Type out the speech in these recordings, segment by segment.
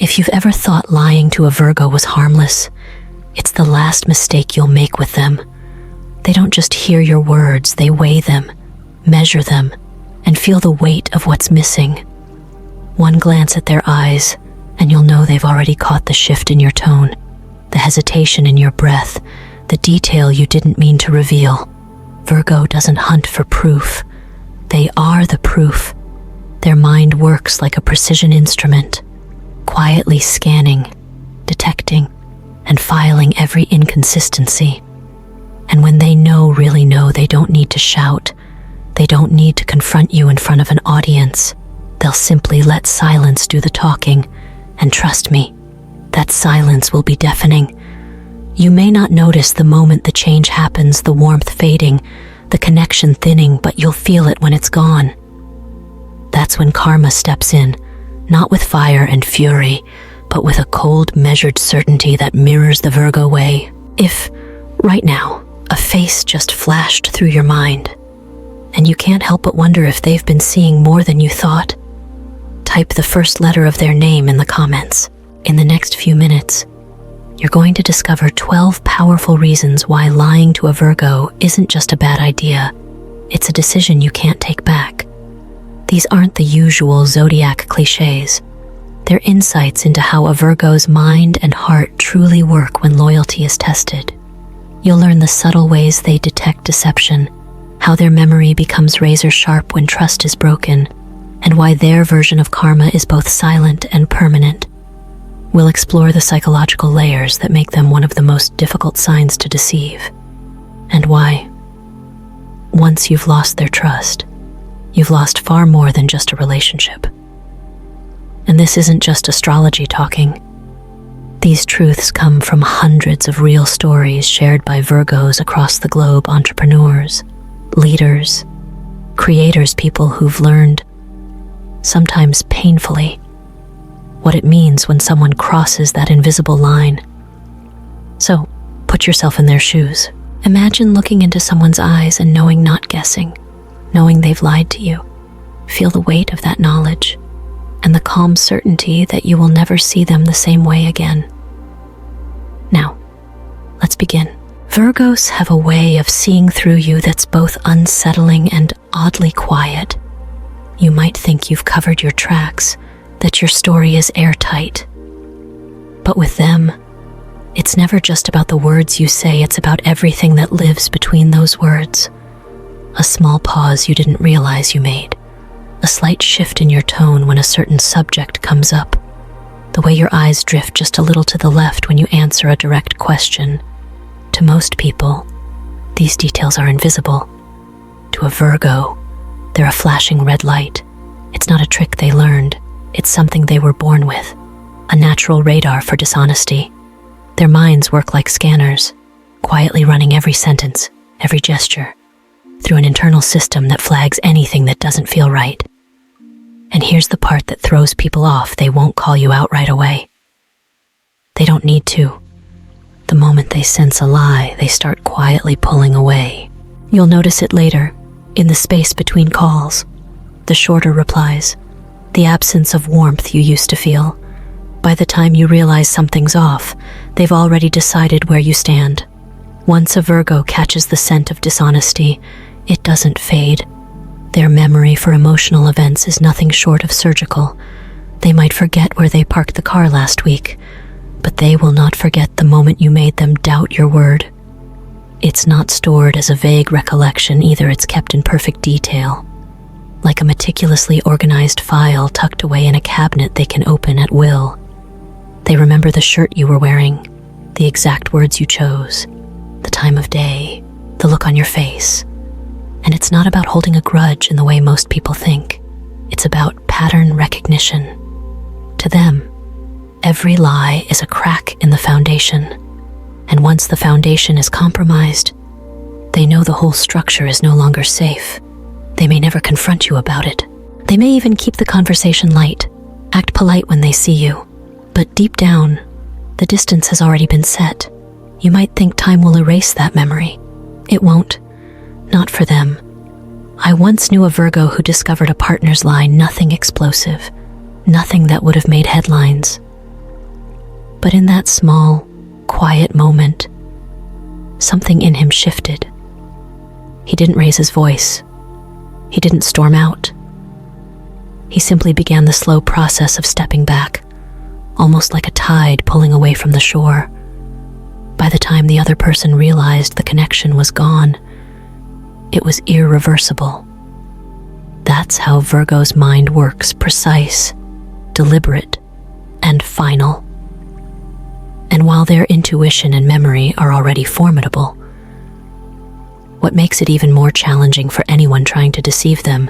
If you've ever thought lying to a Virgo was harmless, it's the last mistake you'll make with them. They don't just hear your words, they weigh them, measure them, and feel the weight of what's missing. One glance at their eyes, and you'll know they've already caught the shift in your tone, the hesitation in your breath, the detail you didn't mean to reveal. Virgo doesn't hunt for proof. They are the proof. Their mind works like a precision instrument, quietly scanning, detecting, and filing every inconsistency. And when they really know, they don't need to shout. They don't need to confront you in front of an audience. They'll simply let silence do the talking. And trust me, that silence will be deafening. You may not notice the moment the change happens, the warmth fading, the connection thinning, but you'll feel it when it's gone. That's when karma steps in, not with fire and fury, but with a cold, measured certainty that mirrors the Virgo way. If, right now, a face just flashed through your mind, and you can't help but wonder if they've been seeing more than you thought, type the first letter of their name in the comments. In the next few minutes, you're going to discover 12 powerful reasons why lying to a Virgo isn't just a bad idea. It's a decision you can't take back. These aren't the usual Zodiac cliches. They're insights into how a Virgo's mind and heart truly work when loyalty is tested. You'll learn the subtle ways they detect deception, how their memory becomes razor sharp when trust is broken, and why their version of karma is both silent and permanent. We'll explore the psychological layers that make them one of the most difficult signs to deceive, and why, once you've lost their trust, you've lost far more than just a relationship. And this isn't just astrology talking. These truths come from hundreds of real stories shared by Virgos across the globe, entrepreneurs, leaders, creators, people who've learned, sometimes painfully, what it means when someone crosses that invisible line. So, put yourself in their shoes. Imagine looking into someone's eyes and knowing, not guessing, knowing they've lied to you. Feel the weight of that knowledge and the calm certainty that you will never see them the same way again. Now, let's begin. Virgos have a way of seeing through you that's both unsettling and oddly quiet. You might think you've covered your tracks, that your story is airtight. But with them, it's never just about the words you say, it's about everything that lives between those words. A small pause you didn't realize you made. A slight shift in your tone when a certain subject comes up. The way your eyes drift just a little to the left when you answer a direct question. To most people, these details are invisible. To a Virgo, they're a flashing red light. It's not a trick they learned. It's something they were born with. A natural radar for dishonesty. Their minds work like scanners, quietly running every sentence, every gesture, through an internal system that flags anything that doesn't feel right. And here's the part that throws people off: they won't call you out right away. They don't need to. The moment they sense a lie, they start quietly pulling away. You'll notice it later, in the space between calls, the shorter replies, the absence of warmth you used to feel. By the time you realize something's off, they've already decided where you stand. Once a Virgo catches the scent of dishonesty, it doesn't fade. Their memory for emotional events is nothing short of surgical. They might forget where they parked the car last week, but they will not forget the moment you made them doubt your word. It's not stored as a vague recollection either, it's kept in perfect detail. Like a meticulously organized file tucked away in a cabinet they can open at will. They remember the shirt you were wearing, the exact words you chose, the time of day, the look on your face. And it's not about holding a grudge in the way most people think. It's about pattern recognition. To them, every lie is a crack in the foundation. And once the foundation is compromised, they know the whole structure is no longer safe. They may never confront you about it. They may even keep the conversation light, act polite when they see you. But deep down, the distance has already been set. You might think time will erase that memory. It won't. Not for them. I once knew a Virgo who discovered a partner's lie, nothing explosive, nothing that would have made headlines, But in that small, quiet moment, something in him shifted. He didn't raise his voice. He didn't storm out. He simply began the slow process of stepping back, almost like a tide pulling away from the shore. By the time the other person realized the connection was gone, it was irreversible. That's how Virgo's mind works: precise, deliberate, and final. And while their intuition and memory are already formidable, what makes it even more challenging for anyone trying to deceive them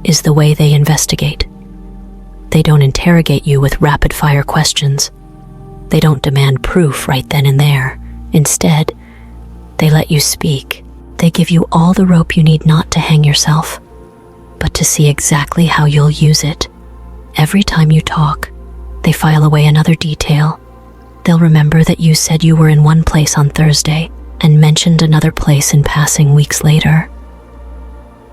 is the way they investigate. They don't interrogate you with rapid-fire questions. They don't demand proof right then and there. Instead, they let you speak. They give you all the rope you need not to hang yourself, but to see exactly how you'll use it. Every time you talk, they file away another detail. They'll remember that you said you were in one place on Thursday and mentioned another place in passing weeks later.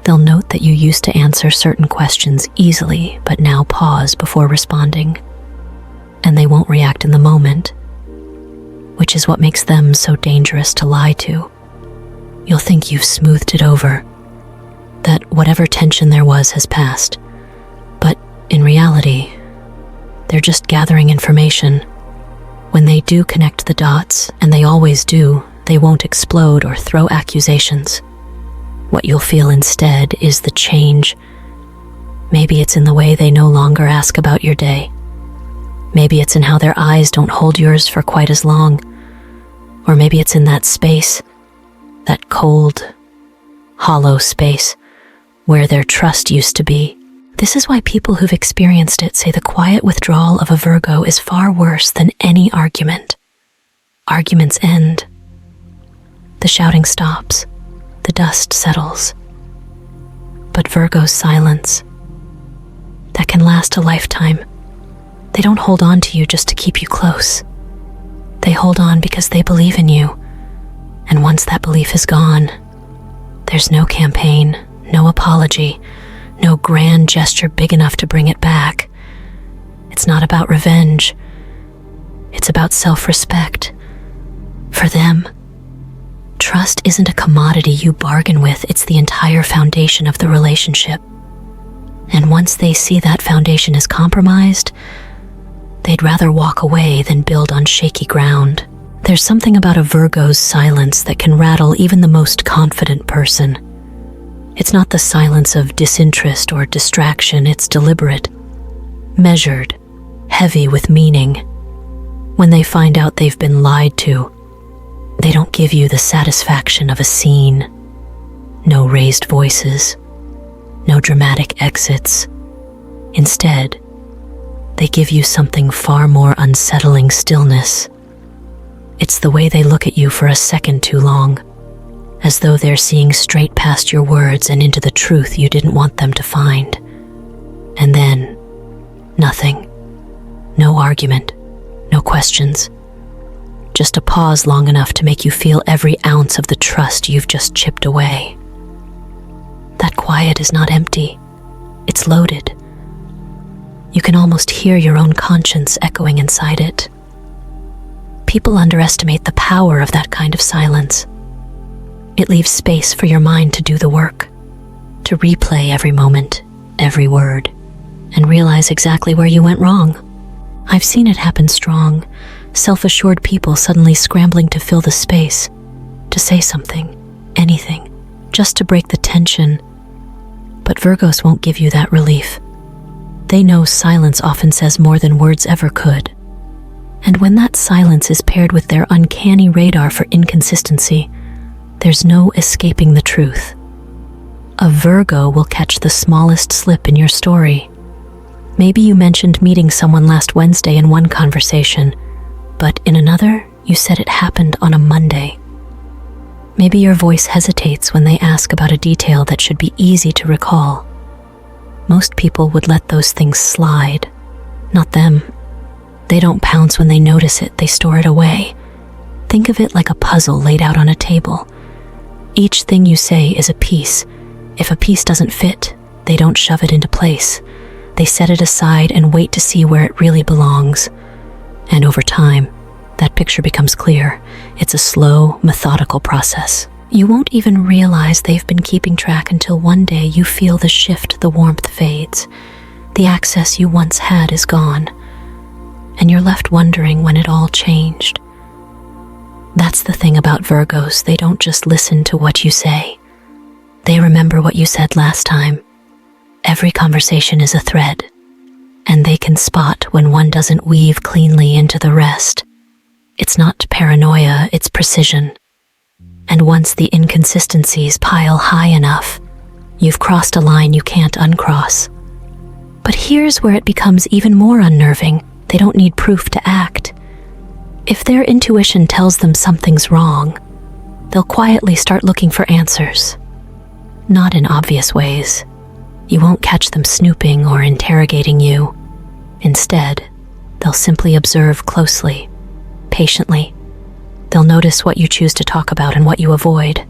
They'll note that you used to answer certain questions easily, but now pause before responding. And they won't react in the moment, which is what makes them so dangerous to lie to. You'll think you've smoothed it over, that whatever tension there was has passed. But in reality, they're just gathering information. When they do connect the dots, and they always do, they won't explode or throw accusations. What you'll feel instead is the change. Maybe it's in the way they no longer ask about your day. Maybe it's in how their eyes don't hold yours for quite as long. Or maybe it's in that space, that cold, hollow space, where their trust used to be. This is why people who've experienced it say the quiet withdrawal of a Virgo is far worse than any argument. Arguments end. The shouting stops. The dust settles. But Virgo's silence, that can last a lifetime. They don't hold on to you just to keep you close. They hold on because they believe in you. And once that belief is gone, there's no campaign, no apology, no grand gesture big enough to bring it back. It's not about revenge. It's about self-respect. For them, trust isn't a commodity you bargain with, it's the entire foundation of the relationship. And once they see that foundation is compromised, they'd rather walk away than build on shaky ground. There's something about a Virgo's silence that can rattle even the most confident person. It's not the silence of disinterest or distraction, it's deliberate, measured, heavy with meaning. When they find out they've been lied to, they don't give you the satisfaction of a scene. No raised voices, no dramatic exits. Instead, they give you something far more unsettling: stillness. It's the way they look at you for a second too long, as though they're seeing straight past your words and into the truth you didn't want them to find. And then, nothing. No argument, no questions. Just a pause long enough to make you feel every ounce of the trust you've just chipped away. That quiet is not empty. It's loaded. You can almost hear your own conscience echoing inside it. People underestimate the power of that kind of silence. It leaves space for your mind to do the work, to replay every moment, every word, and realize exactly where you went wrong. I've seen it happen strong, self-assured people suddenly scrambling to fill the space, to say something, anything, just to break the tension. But Virgos won't give you that relief. They know silence often says more than words ever could. And when that silence is paired with their uncanny radar for inconsistency, there's no escaping the truth. A Virgo will catch the smallest slip in your story. Maybe you mentioned meeting someone last Wednesday in one conversation, but in another, you said it happened on a Monday. Maybe your voice hesitates when they ask about a detail that should be easy to recall. Most people would let those things slide. Not them. They don't pounce when they notice it, they store it away. Think of it like a puzzle laid out on a table. Each thing you say is a piece. If a piece doesn't fit, they don't shove it into place. They set it aside and wait to see where it really belongs. And over time, that picture becomes clear. It's a slow, methodical process. You won't even realize they've been keeping track until one day you feel the shift, the warmth fades. The access you once had is gone, and you're left wondering when it all changed. That's the thing about Virgos. They don't just listen to what you say. They remember what you said last time. Every conversation is a thread, and they can spot when one doesn't weave cleanly into the rest. It's not paranoia, it's precision. And once the inconsistencies pile high enough, you've crossed a line you can't uncross. But here's where it becomes even more unnerving. They don't need proof to act. If their intuition tells them something's wrong, they'll quietly start looking for answers. Not in obvious ways. You won't catch them snooping or interrogating you. Instead, they'll simply observe closely, patiently. They'll notice what you choose to talk about and what you avoid.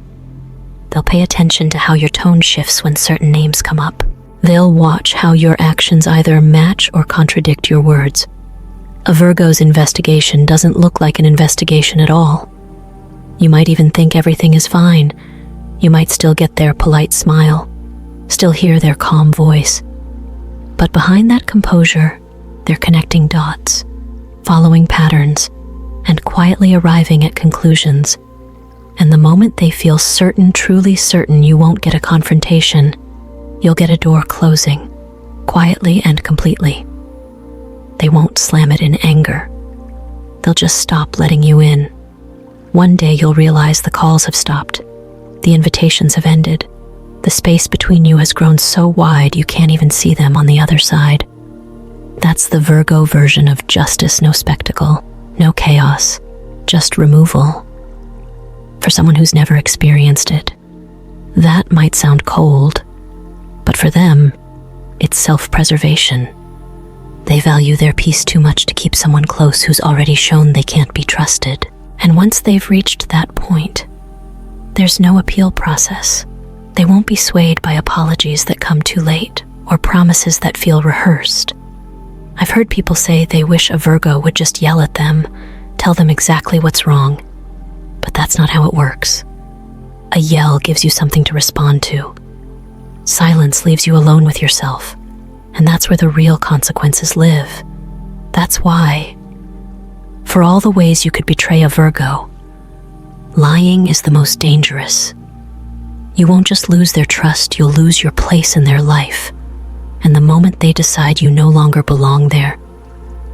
They'll pay attention to how your tone shifts when certain names come up. They'll watch how your actions either match or contradict your words. A Virgo's investigation doesn't look like an investigation at all. You might even think everything is fine. You might still get their polite smile, still hear their calm voice. But behind that composure, they're connecting dots, following patterns, and quietly arriving at conclusions. And the moment they feel certain, truly certain you won't get a confrontation, you'll get a door closing, quietly and completely. They won't slam it in anger. They'll just stop letting you in. One day you'll realize the calls have stopped. The invitations have ended. The space between you has grown so wide you can't even see them on the other side. That's the Virgo version of justice, no spectacle, no chaos, just removal. For someone who's never experienced it, that might sound cold, but for them, it's self-preservation. They value their peace too much to keep someone close who's already shown they can't be trusted. And once they've reached that point, there's no appeal process. They won't be swayed by apologies that come too late or promises that feel rehearsed. I've heard people say they wish a Virgo would just yell at them, tell them exactly what's wrong. But that's not how it works. A yell gives you something to respond to. Silence leaves you alone with yourself, and that's where the real consequences live. That's why, for all the ways you could betray a Virgo, lying is the most dangerous. You won't just lose their trust, you'll lose your place in their life. And the moment they decide you no longer belong there,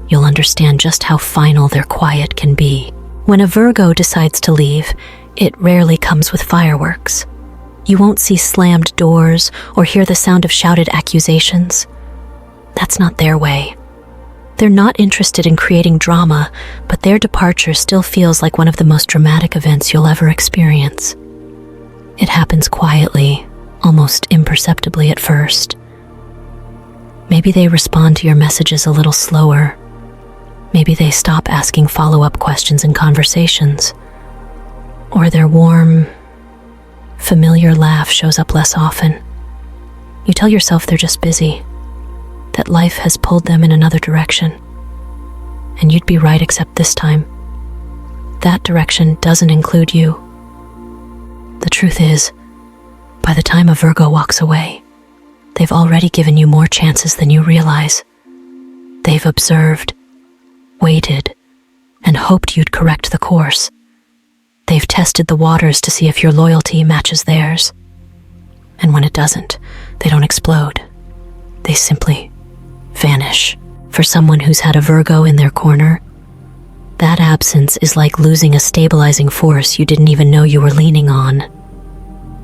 you'll understand just how final their quiet can be. When a Virgo decides to leave, it rarely comes with fireworks. You won't see slammed doors or hear the sound of shouted accusations. That's not their way. They're not interested in creating drama, but their departure still feels like one of the most dramatic events you'll ever experience. It happens quietly, almost imperceptibly at first. Maybe they respond to your messages a little slower. Maybe they stop asking follow-up questions in conversations. Or their warm, familiar laugh shows up less often. You tell yourself they're just busy, that life has pulled them in another direction. And you'd be right, except this time, that direction doesn't include you. The truth is, by the time a Virgo walks away, they've already given you more chances than you realize. They've observed, waited, and hoped you'd correct the course. They've tested the waters to see if your loyalty matches theirs. And when it doesn't, they don't explode. They simply vanish. For someone who's had a Virgo in their corner, that absence is like losing a stabilizing force you didn't even know you were leaning on.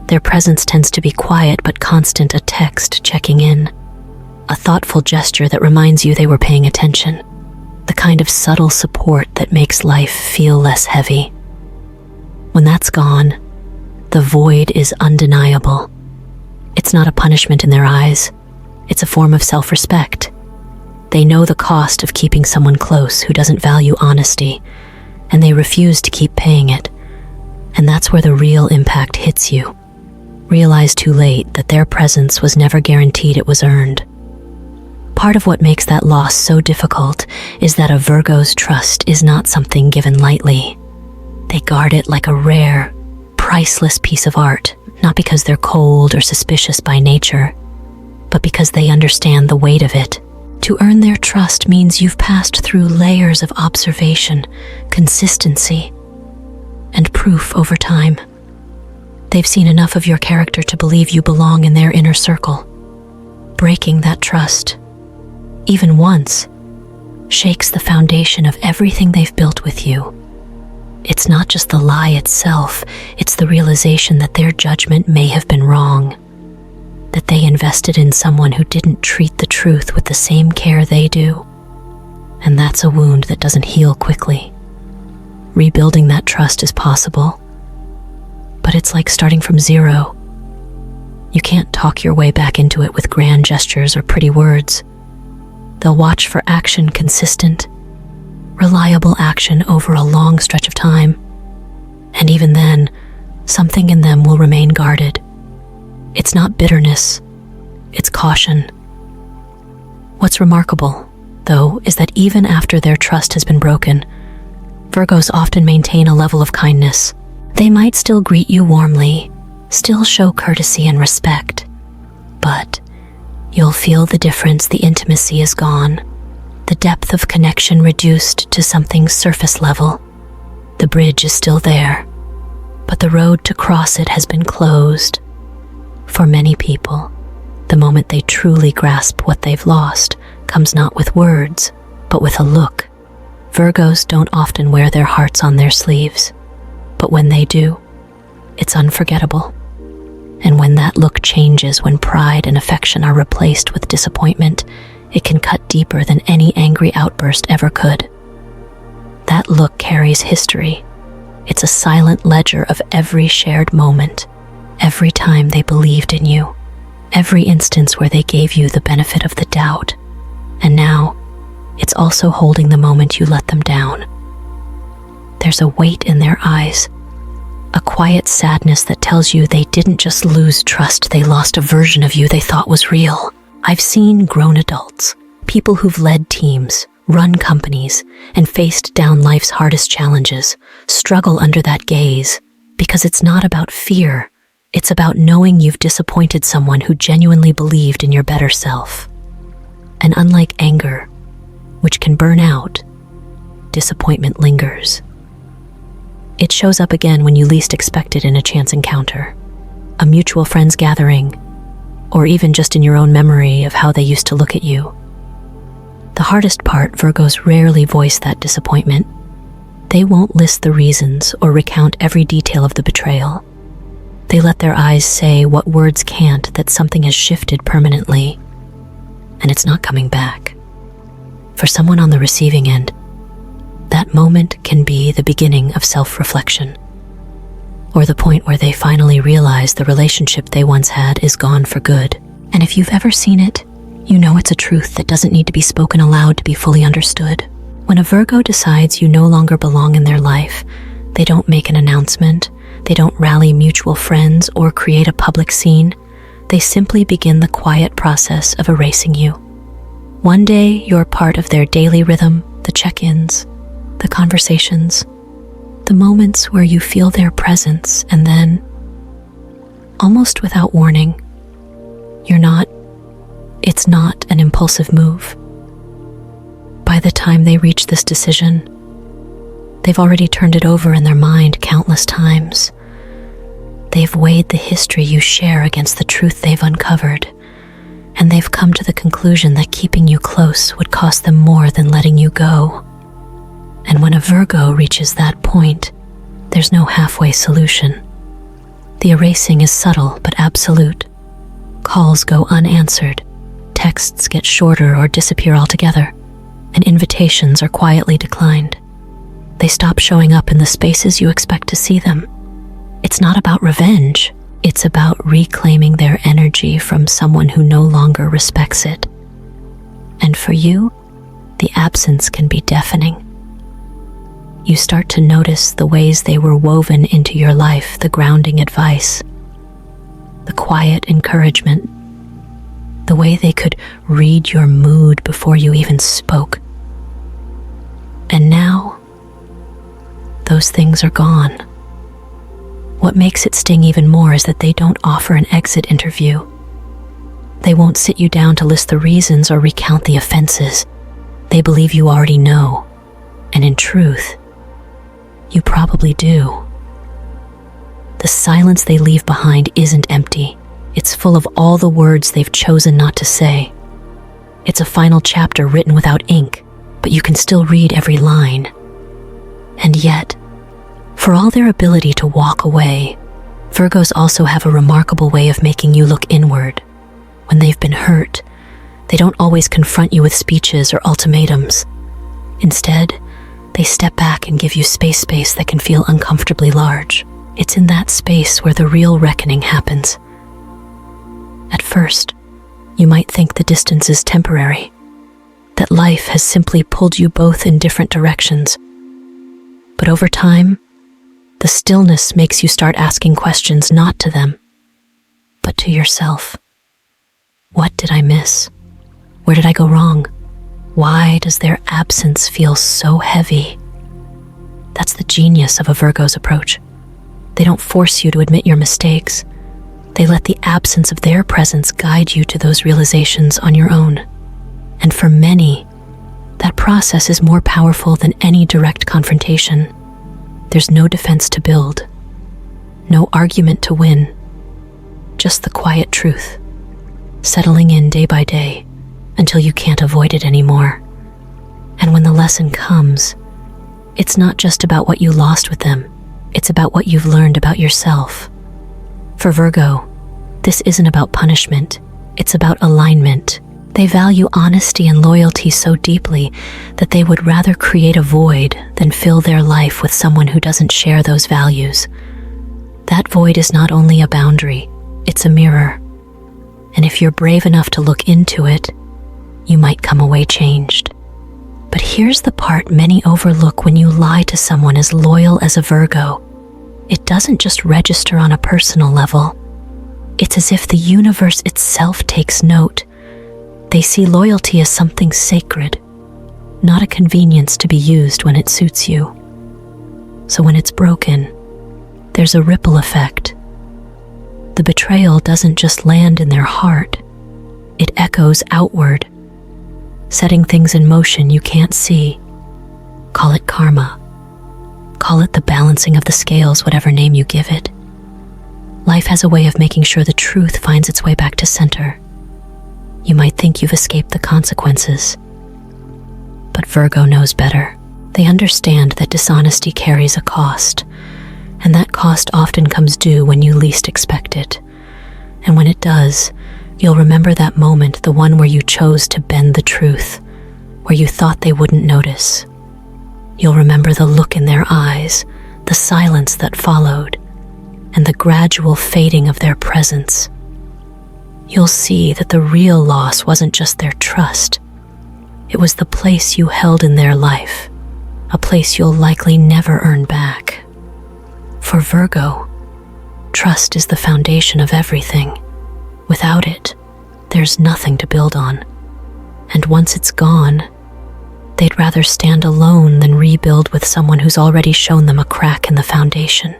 Their presence tends to be quiet but constant, a text checking in, a thoughtful gesture that reminds you they were paying attention, the kind of subtle support that makes life feel less heavy. When that's gone, the void is undeniable. It's not a punishment in their eyes, it's a form of self-respect. They know the cost of keeping someone close who doesn't value honesty, and they refuse to keep paying it. And that's where the real impact hits you. Realize too late that their presence was never guaranteed, it was earned. Part of what makes that loss so difficult is that a Virgo's trust is not something given lightly. They guard it like a rare, priceless piece of art, not because they're cold or suspicious by nature, but because they understand the weight of it. To earn their trust means you've passed through layers of observation, consistency, and proof over time. They've seen enough of your character to believe you belong in their inner circle. Breaking that trust, even once, shakes the foundation of everything they've built with you. It's not just the lie itself, it's the realization that their judgment may have been wrong, that they invested in someone who didn't treat the truth with the same care they do. And that's a wound that doesn't heal quickly. Rebuilding that trust is possible, but it's like starting from zero. You can't talk your way back into it with grand gestures or pretty words. They'll watch for action, consistent, reliable action over a long stretch of time. And even then, something in them will remain guarded. It's not bitterness, it's caution. What's remarkable, though, is that even after their trust has been broken, Virgos often maintain a level of kindness. They might still greet you warmly, still show courtesy and respect, but you'll feel the difference. The intimacy is gone, the depth of connection reduced to something surface level. The bridge is still there, but the road to cross it has been closed. For many people, the moment they truly grasp what they've lost comes not with words, but with a look. Virgos don't often wear their hearts on their sleeves, but when they do, it's unforgettable. And when that look changes, when pride and affection are replaced with disappointment, it can cut deeper than any angry outburst ever could. That look carries history. It's a silent ledger of every shared moment, every time they believed in you, every instance where they gave you the benefit of the doubt. And now, it's also holding the moment you let them down. There's a weight in their eyes, a quiet sadness that tells you they didn't just lose trust, they lost a version of you they thought was real. I've seen grown adults, people who've led teams, run companies, and faced down life's hardest challenges, struggle under that gaze, because it's not about fear, it's about knowing you've disappointed someone who genuinely believed in your better self. And unlike anger, which can burn out, disappointment lingers. It shows up again when you least expect it in a chance encounter, a mutual friends gathering, or even just in your own memory of how they used to look at you. The hardest part, Virgos rarely voice that disappointment. They won't list the reasons or recount every detail of the betrayal. They let their eyes say what words can't, that something has shifted permanently, and it's not coming back. For someone on the receiving end, that moment can be the beginning of self-reflection, or the point where they finally realize the relationship they once had is gone for good. And if you've ever seen it, you know it's a truth that doesn't need to be spoken aloud to be fully understood. When a Virgo decides you no longer belong in their life, they don't make an announcement, they don't rally mutual friends or create a public scene. They simply begin the quiet process of erasing you. One day, you're part of their daily rhythm, the check-ins, the conversations, the moments where you feel their presence, and then, almost without warning, it's not an impulsive move. By the time they reach this decision, they've already turned it over in their mind countless times. They've weighed the history you share against the truth they've uncovered, and they've come to the conclusion that keeping you close would cost them more than letting you go. And when a Virgo reaches that point, there's no halfway solution. The erasing is subtle but absolute. Calls go unanswered, texts get shorter or disappear altogether, and invitations are quietly declined. They stop showing up in the spaces you expect to see them. It's not about revenge, it's about reclaiming their energy from someone who no longer respects it. And for you, the absence can be deafening. You start to notice the ways they were woven into your life, the grounding advice, the quiet encouragement, the way they could read your mood before you even spoke. And now, those things are gone. What makes it sting even more is that they don't offer an exit interview. They won't sit you down to list the reasons or recount the offenses. They believe you already know, and in truth, you probably do. The silence they leave behind isn't empty. It's full of all the words they've chosen not to say. It's a final chapter written without ink, but you can still read every line. And yet, for all their ability to walk away, Virgos also have a remarkable way of making you look inward. When they've been hurt, they don't always confront you with speeches or ultimatums. Instead, they step back and give you space that can feel uncomfortably large. It's in that space where the real reckoning happens. At first, you might think the distance is temporary, that life has simply pulled you both in different directions. But over time, the stillness makes you start asking questions not to them, but to yourself. What did I miss? Where did I go wrong? Why does their absence feel so heavy? That's the genius of a Virgo's approach. They don't force you to admit your mistakes. They let the absence of their presence guide you to those realizations on your own. And for many, that process is more powerful than any direct confrontation. There's no defense to build, no argument to win, just the quiet truth, settling in day by day until you can't avoid it anymore. And when the lesson comes, it's not just about what you lost with them, it's about what you've learned about yourself. For Virgo, this isn't about punishment, it's about alignment. They value honesty and loyalty so deeply that they would rather create a void than fill their life with someone who doesn't share those values. That void is not only a boundary, it's a mirror. And if you're brave enough to look into it, you might come away changed. But here's the part many overlook when you lie to someone as loyal as a Virgo. It doesn't just register on a personal level. It's as if the universe itself takes note. They see loyalty as something sacred, not a convenience to be used when it suits you. So when it's broken, there's a ripple effect. The betrayal doesn't just land in their heart, it echoes outward, setting things in motion you can't see. Call it karma. Call it the balancing of the scales, whatever name you give it. Life has a way of making sure the truth finds its way back to center. You might think you've escaped the consequences, but Virgo knows better. They understand that dishonesty carries a cost, and that cost often comes due when you least expect it. And when it does, you'll remember that moment, the one where you chose to bend the truth, where you thought they wouldn't notice. You'll remember the look in their eyes, the silence that followed, and the gradual fading of their presence. You'll see that the real loss wasn't just their trust. It was the place you held in their life, a place you'll likely never earn back. For Virgo, trust is the foundation of everything. Without it, there's nothing to build on. And once it's gone, they'd rather stand alone than rebuild with someone who's already shown them a crack in the foundation.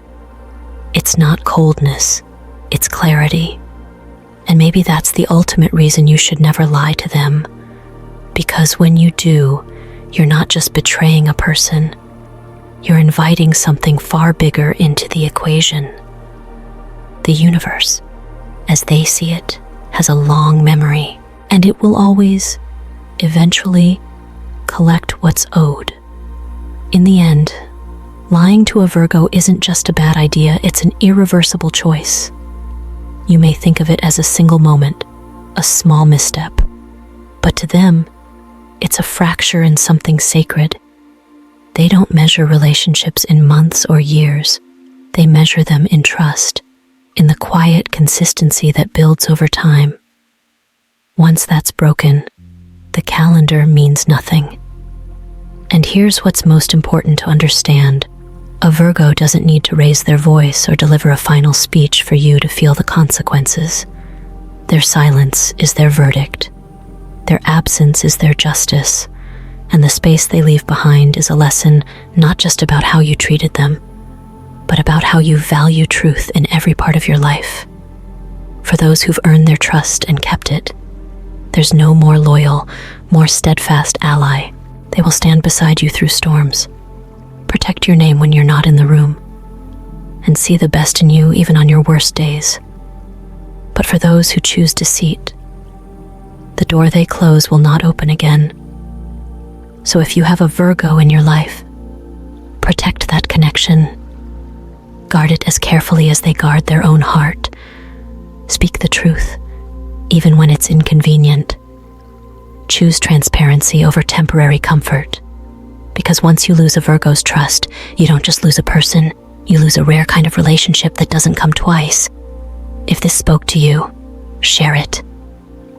It's not coldness, it's clarity. And maybe that's the ultimate reason you should never lie to them. Because when you do, you're not just betraying a person, you're inviting something far bigger into the equation. The universe, as they see it, has a long memory, and it will always, eventually, collect what's owed. In the end, lying to a Virgo isn't just a bad idea, it's an irreversible choice. You may think of it as a single moment, a small misstep, but to them, it's a fracture in something sacred. They don't measure relationships in months or years. They measure them in trust, in the quiet consistency that builds over time. Once that's broken, the calendar means nothing. And here's what's most important to understand. A Virgo doesn't need to raise their voice or deliver a final speech for you to feel the consequences. Their silence is their verdict. Their absence is their justice. And the space they leave behind is a lesson not just about how you treated them, but about how you value truth in every part of your life. For those who've earned their trust and kept it, there's no more loyal, more steadfast ally. They will stand beside you through storms, protect your name when you're not in the room, and see the best in you even on your worst days. But for those who choose deceit, the door they close will not open again. So if you have a Virgo in your life, protect that connection. Guard it as carefully as they guard their own heart. Speak the truth, even when it's inconvenient. Choose transparency over temporary comfort. Because once you lose a Virgo's trust, you don't just lose a person, you lose a rare kind of relationship that doesn't come twice. If this spoke to you, share it.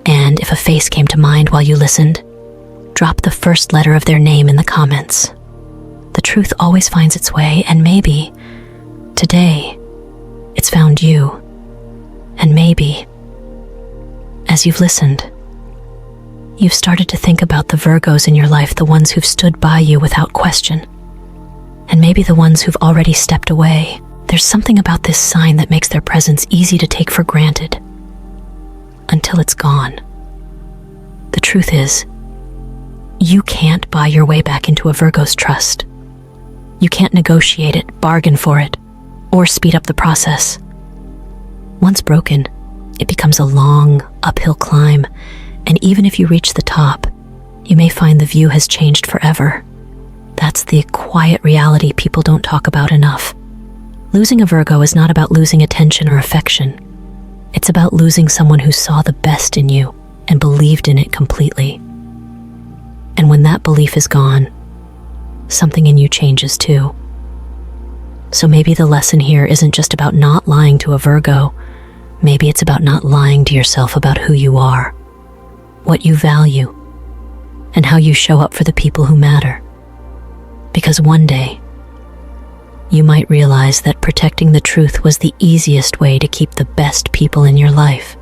And if a face came to mind while you listened, drop the first letter of their name in the comments. The truth always finds its way, and maybe, today, it's found you. And maybe, as you've listened, you've started to think about the Virgos in your life, the ones who've stood by you without question. And maybe the ones who've already stepped away. There's something about this sign that makes their presence easy to take for granted, until it's gone. The truth is, you can't buy your way back into a Virgo's trust. You can't negotiate it, bargain for it, or speed up the process. Once broken, it becomes a long, uphill climb, and even if you reach the top, you may find the view has changed forever. That's the quiet reality people don't talk about enough. Losing a Virgo is not about losing attention or affection. It's about losing someone who saw the best in you and believed in it completely. And when that belief is gone, something in you changes too. So maybe the lesson here isn't just about not lying to a Virgo. Maybe it's about not lying to yourself about who you are, what you value, and how you show up for the people who matter. Because one day, you might realize that protecting the truth was the easiest way to keep the best people in your life.